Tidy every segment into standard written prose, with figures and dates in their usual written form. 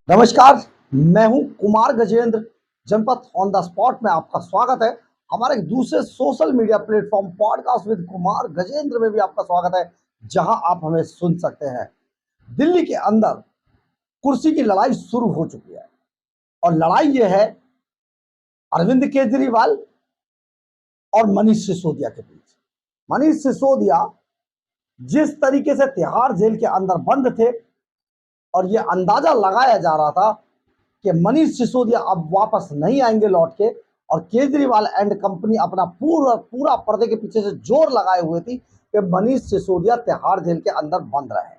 नमस्कार, मैं हूं कुमार गजेंद्र। जनपद ऑन द स्पॉट में आपका स्वागत है। हमारे एक दूसरे social media platform podcast with Kumar Gajendra में भी आपका स्वागत है, जहां आप हमें सुन सकते हैं। दिल्ली के अंदर कुर्सी की लड़ाई शुरू हो चुकी है और लड़ाई यह है अरविंद केजरीवाल और मनीष सिसोदिया के बीच। मनीष सिसोदिया जिस तरीके से तिहाड़ जेल के अंदर बंद थे और यह अंदाजा लगाया जा रहा था कि मनीष सिसोदिया अब वापस नहीं आएंगे लौट के, और केजरीवाल एंड कंपनी अपना पूरा पूरा पर्दे के पीछे से जोर लगाए हुए थी कि मनीष सिसोदिया तिहाड़ जेल के अंदर बंद रहे।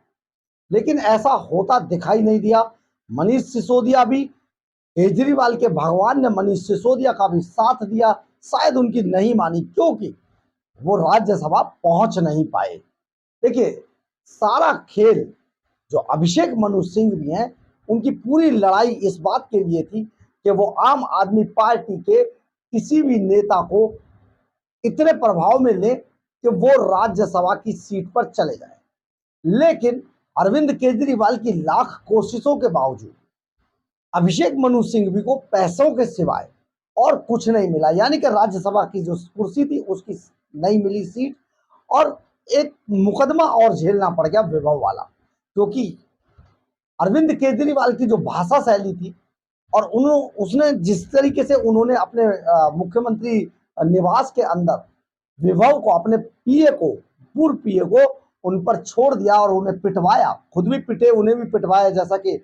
लेकिन ऐसा होता दिखाई नहीं दिया। मनीष सिसोदिया भी, केजरीवाल के भगवान ने मनीष सिसोदिया का भी साथ दिया। शायद उनकी नहीं मानी क्योंकि वो राज्यसभा पहुंच नहीं पाए। देखिए, सारा खेल जो अभिषेक मनु सिंह भी हैं, उनकी पूरी लड़ाई इस बात के लिए थी कि वो आम आदमी पार्टी के किसी भी नेता को इतने प्रभाव में ले कि वो राज्यसभा की सीट पर चले जाए। लेकिन अरविंद केजरीवाल की लाख कोशिशों के बावजूद अभिषेक मनु सिंघवी को पैसों के सिवाय और कुछ नहीं मिला। यानी कि राज्यसभा की जो कुर्सी थी उसकी नहीं मिली सीट, और एक मुकदमा और झेलना पड़ गया विभव वाला, क्योंकि अरविंद केजरीवाल की जो भाषा शैली थी और उसने जिस तरीके से उन्होंने अपने मुख्यमंत्री निवास के अंदर विभव को, अपने पीए को, पूर्व पीए को उन पर छोड़ दिया और उन्हें पिटवाया, खुद भी पिटे, उन्हें भी पिटवाया। जैसा कि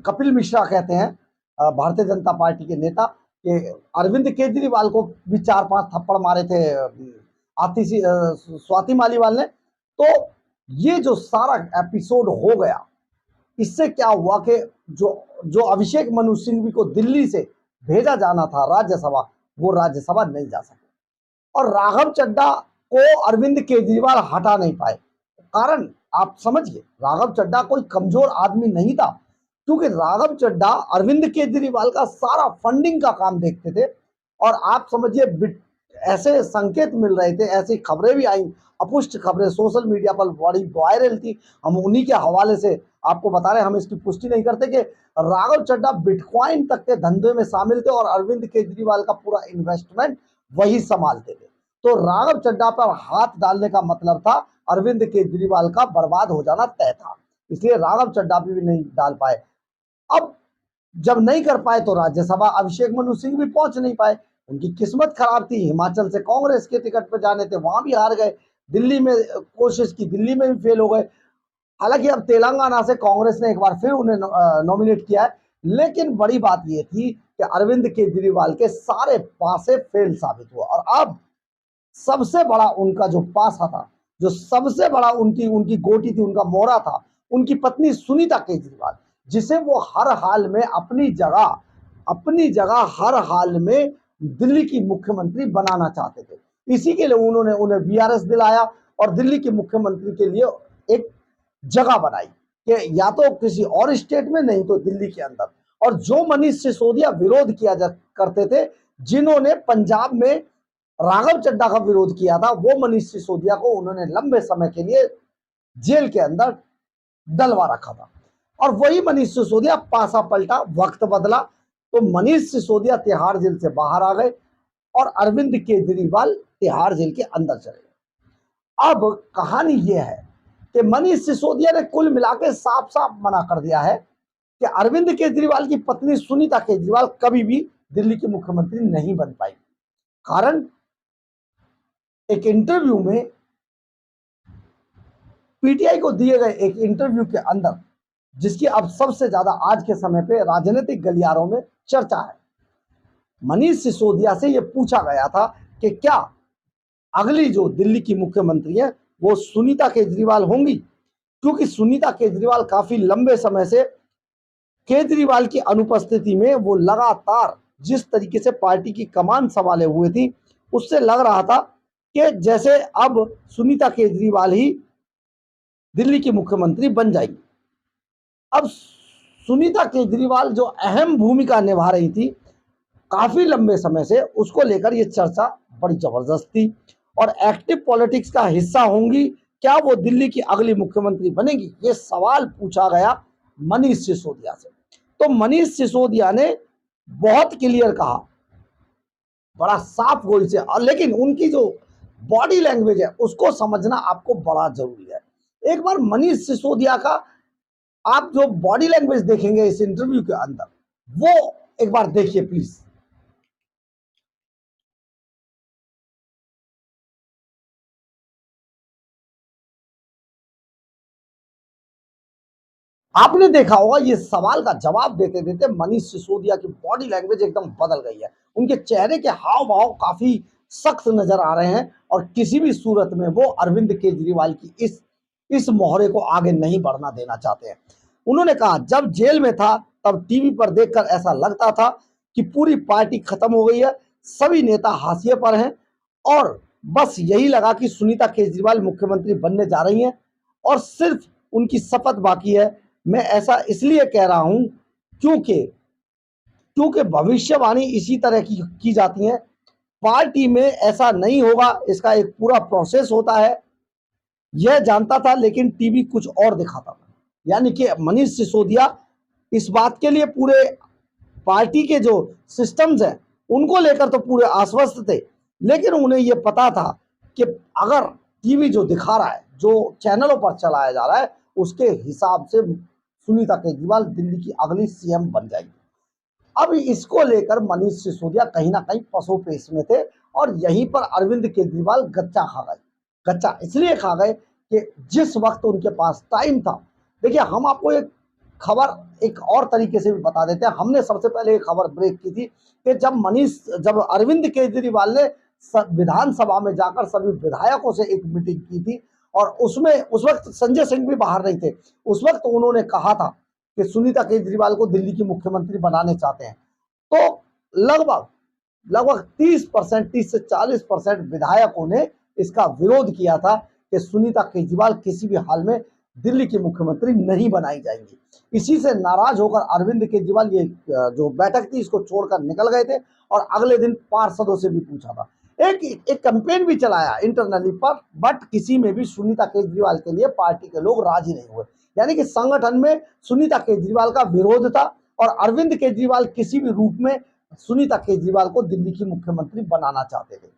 कपिल मिश्रा कहते हैं, भारतीय जनता पार्टी के नेता, कि अरविंद केजरीवाल को भी 4-5 थप्पड़ मारे थे स्वाति मालीवाल ने। तो ये जो सारा एपिसोड हो गया, इससे क्या हुआ कि जो अभिषेक मनु सिंघवी को दिल्ली से भेजा जाना था राज्यसभा, वो राज्यसभा नहीं जा सके। और राघव चड्ढा को अरविंद केजरीवाल हटा नहीं पाए। कारण आप समझिए, राघव चड्ढा कोई कमजोर आदमी नहीं था, क्योंकि राघव चड्ढा अरविंद केजरीवाल का सारा फंडिंग का काम देखते थे। और आप समझिए, ऐसे संकेत मिल रहे थे, ऐसी खबरें भी आई, अपुष्ट खबरें सोशल मीडिया पर बड़ी वायरल थी। हम उन्हीं के हवाले से आपको बता रहे हैं, हम इसकी पुष्टि नहीं करते, कि राघव चड्ढा बिटकॉइन तक के धंधे में शामिल थे और अरविंद केजरीवाल का पूरा इन्वेस्टमेंट वही संभालते थे। तो राघव चड्ढा पर हाथ डालने का मतलब था अरविंद केजरीवाल का बर्बाद हो जाना तय था, इसलिए राघव चड्ढा भी नहीं डाल पाए। अब जब नहीं कर पाए तो राज्यसभा अभिषेक मनु सिंह भी पहुंच नहीं पाए। उनकी किस्मत खराब थी, हिमाचल से कांग्रेस के टिकट पर जाने थे, वहां भी हार गए। दिल्ली में कोशिश की, दिल्ली में भी फेल हो गए। हालांकि अब तेलंगाना से कांग्रेस ने एक बार फिर उन्हें नॉमिनेट किया है। लेकिन बड़ी बात यह थी कि अरविंद केजरीवाल के सारे पासे फेल साबित हुआ। और अब सबसे बड़ा उनका जो पासा था, जो सबसे बड़ा उनकी गोटी थी, उनका मोहरा था, उनकी पत्नी सुनीता केजरीवाल, जिसे वो हर हाल में अपनी जगह हर हाल में दिल्ली की मुख्यमंत्री बनाना चाहते थे। इसी के लिए उन्होंने उन्हें वीआरएस दिलाया और दिल्ली के मुख्यमंत्री के लिए एक जगह बनाई कि या तो किसी और स्टेट में, नहीं तो दिल्ली के अंदर। और जो मनीष सिसोदिया विरोध किया करते थे, जिन्होंने पंजाब में राघव चड्ढा का विरोध किया था, वो मनीष सिसोदिया को उन्होंने लंबे समय के लिए जेल के अंदर डलवा रखा था। और वही मनीष सिसोदिया पासा पलटा, वक्त बदला, तो मनीष सिसोदिया तिहाड़ जेल से बाहर आ गए और अरविंद केजरीवाल तिहाड़ जेल के अंदर चले गए। अब कहानी यह है कि मनीष सिसोदिया ने कुल मिला के साफ साफ मना कर दिया है कि अरविंद केजरीवाल की पत्नी सुनीता केजरीवाल कभी भी दिल्ली की मुख्यमंत्री नहीं बन पाई। कारण एक इंटरव्यू में, पीटीआई को दिए गए एक इंटरव्यू के अंदर, जिसकी अब सबसे ज्यादा आज के समय पे राजनीतिक गलियारों में चर्चा है, मनीष सिसोदिया से यह पूछा गया था कि क्या अगली जो दिल्ली की मुख्यमंत्री है वो सुनीता केजरीवाल होंगी, क्योंकि सुनीता केजरीवाल काफी लंबे समय से केजरीवाल की अनुपस्थिति में वो लगातार जिस तरीके से पार्टी की कमान संभाले हुए थी, उससे लग रहा था कि जैसे अब सुनीता केजरीवाल ही दिल्ली की मुख्यमंत्री बन जाएगी। अब सुनीता केजरीवाल जो अहम भूमिका निभा रही थी काफी लंबे समय से, उसको लेकर यह चर्चा बड़ी जबरदस्त थी और एक्टिव पॉलिटिक्स का हिस्सा होंगी। क्या वो दिल्ली की अगली मुख्यमंत्री बनेगी, ये सवाल पूछा गया मनीष सिसोदिया से। तो मनीष सिसोदिया ने बहुत क्लियर कहा, बड़ा साफ गोई से, और लेकिन उनकी जो बॉडी लैंग्वेज है उसको समझना आपको बड़ा जरूरी है। एक बार मनीष सिसोदिया का आप जो बॉडी लैंग्वेज देखेंगे इस इंटरव्यू के अंदर, वो एक बार देखिए प्लीज। आपने देखा होगा ये सवाल का जवाब देते देते मनीष सिसोदिया की बॉडी लैंग्वेज एकदम बदल गई है। उनके चेहरे के हाव भाव काफी सख्त नजर आ रहे हैं और किसी भी सूरत में वो अरविंद केजरीवाल की इस मोहरे को आगे नहीं बढ़ना देना चाहते हैं। उन्होंने कहा, जब जेल में था तब टीवी पर देखकर ऐसा लगता था कि पूरी पार्टी खत्म हो गई है, सभी नेता हाशिए पर हैं और बस यही लगा कि सुनीता केजरीवाल मुख्यमंत्री बनने जा रही हैं और सिर्फ उनकी शपथ बाकी है। मैं ऐसा इसलिए कह रहा हूं क्योंकि भविष्यवाणी इसी तरह की जाती है। पार्टी में ऐसा नहीं होगा, इसका एक पूरा प्रोसेस होता है, यह जानता था, लेकिन टीवी कुछ और दिखाता था। यानी कि मनीष सिसोदिया इस बात के लिए पूरे पार्टी के जो सिस्टम्स हैं उनको लेकर तो पूरे आश्वस्त थे, लेकिन उन्हें यह पता था कि अगर टीवी जो दिखा रहा है, जो चैनलों पर चलाया जा रहा है, उसके हिसाब से सुनीता केजरीवाल दिल्ली की अगली सीएम बन जाएगी। अब इसको लेकर मनीष सिसोदिया कहीं ना कहीं पसोपेश में थे और यहीं पर अरविंद केजरीवाल गच्चा खा गए। गच्चा इसलिए खा गए कि जिस वक्त उनके पास टाइम था, देखिए हम आपको एक खबर एक और तरीके से भी बता देते हैं। हमने सबसे पहले एक खबर ब्रेक की थी कि जब अरविंद केजरीवाल ने विधानसभा में जाकर सभी विधायकों से एक मीटिंग की थी और उसमें उस वक्त संजय सिंह भी बाहर नहीं थे। उस वक्त उन्होंने कहा था कि सुनीता केजरीवाल को दिल्ली की मुख्यमंत्री बनाने चाहते हैं। तो लगभग 30 से 40% विधायकों ने इसका विरोध किया था कि सुनीता केजरीवाल किसी भी हाल में दिल्ली की मुख्यमंत्री नहीं बनाई जाएंगी। इसी से नाराज होकर अरविंद केजरीवाल ये जो बैठक थी इसको छोड़कर निकल गए थे और अगले दिन पार्षदों से भी पूछा था। एक कैंपेन भी चलाया इंटरनली पर, बट किसी में भी सुनीता केजरीवाल के लिए पार्टी के लोग राजी नहीं हुए। यानी कि संगठन में सुनीता केजरीवाल का विरोध था और अरविंद केजरीवाल किसी भी रूप में सुनीता केजरीवाल को दिल्ली की मुख्यमंत्री बनाना चाहते थे।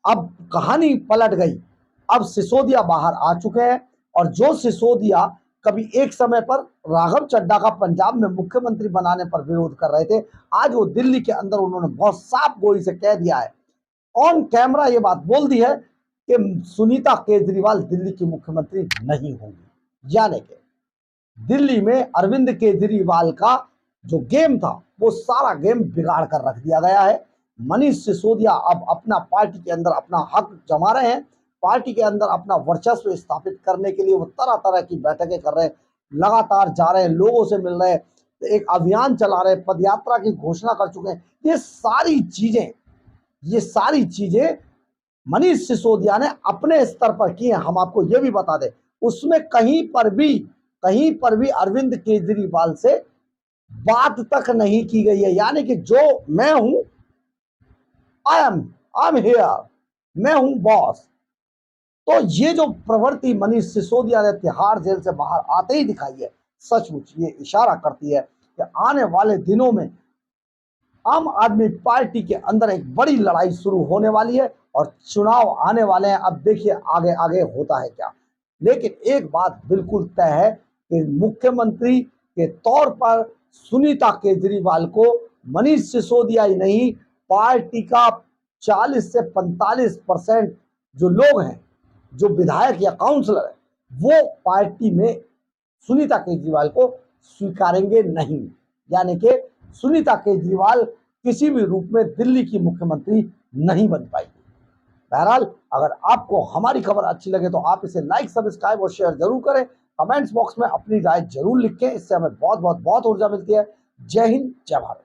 अब कहानी पलट गई, अब सिसोदिया बाहर आ चुके हैं और जो सिसोदिया कभी एक समय पर राघव चड्ढा का पंजाब में मुख्यमंत्री बनाने पर विरोध कर रहे थे, आज वो दिल्ली के अंदर उन्होंने बहुत साफ गोई से कह दिया है, ऑन कैमरा ये बात बोल दी है कि सुनीता केजरीवाल दिल्ली की मुख्यमंत्री नहीं होंगी। यानी कि दिल्ली में अरविंद केजरीवाल का जो गेम था वो सारा गेम बिगाड़ कर रख दिया गया है। मनीष सिसोदिया अब अपना पार्टी के अंदर अपना हक जमा रहे हैं, पार्टी के अंदर अपना वर्चस्व स्थापित करने के लिए वो तरह तरह की बैठकें कर रहे हैं, लगातार जा रहे हैं, लोगों से मिल रहे हैं, एक अभियान चला रहे हैं, पदयात्रा की घोषणा कर चुके हैं। ये सारी चीजें मनीष सिसोदिया ने अपने स्तर पर की हैं। हम आपको ये भी बता दें, उसमें कहीं पर भी अरविंद केजरीवाल से बात तक नहीं की गई है। यानी कि जो मैं हूं, आई एम हियर, मैं हूं बॉस। तो ये जो प्रवृत्ति मनीष सिसोदिया ने तिहाड़ जेल से बाहर आते ही दिखाई है, सचमुच ये इशारा करती है कि आने वाले दिनों में आम आदमी पार्टी के अंदर एक बड़ी लड़ाई शुरू होने वाली है और चुनाव आने वाले हैं। अब देखिए आगे आगे होता है क्या। लेकिन एक बात बिल्कुल तय है कि मुख्यमंत्री के तौर पर सुनीता केजरीवाल को मनीष सिसोदिया ही नहीं, पार्टी का 40 से 45% जो लोग हैं, जो विधायक या काउंसलर है, वो पार्टी में सुनीता केजरीवाल को स्वीकारेंगे नहीं। यानी कि सुनीता केजरीवाल किसी भी रूप में दिल्ली की मुख्यमंत्री नहीं बन पाएगी। बहरहाल अगर आपको हमारी खबर अच्छी लगे तो आप इसे लाइक, सब्सक्राइब और शेयर जरूर करें। कमेंट्स बॉक्स में अपनी राय जरूर लिखें, इससे हमें बहुत ऊर्जा मिलती है। जय हिंद, जय भारत।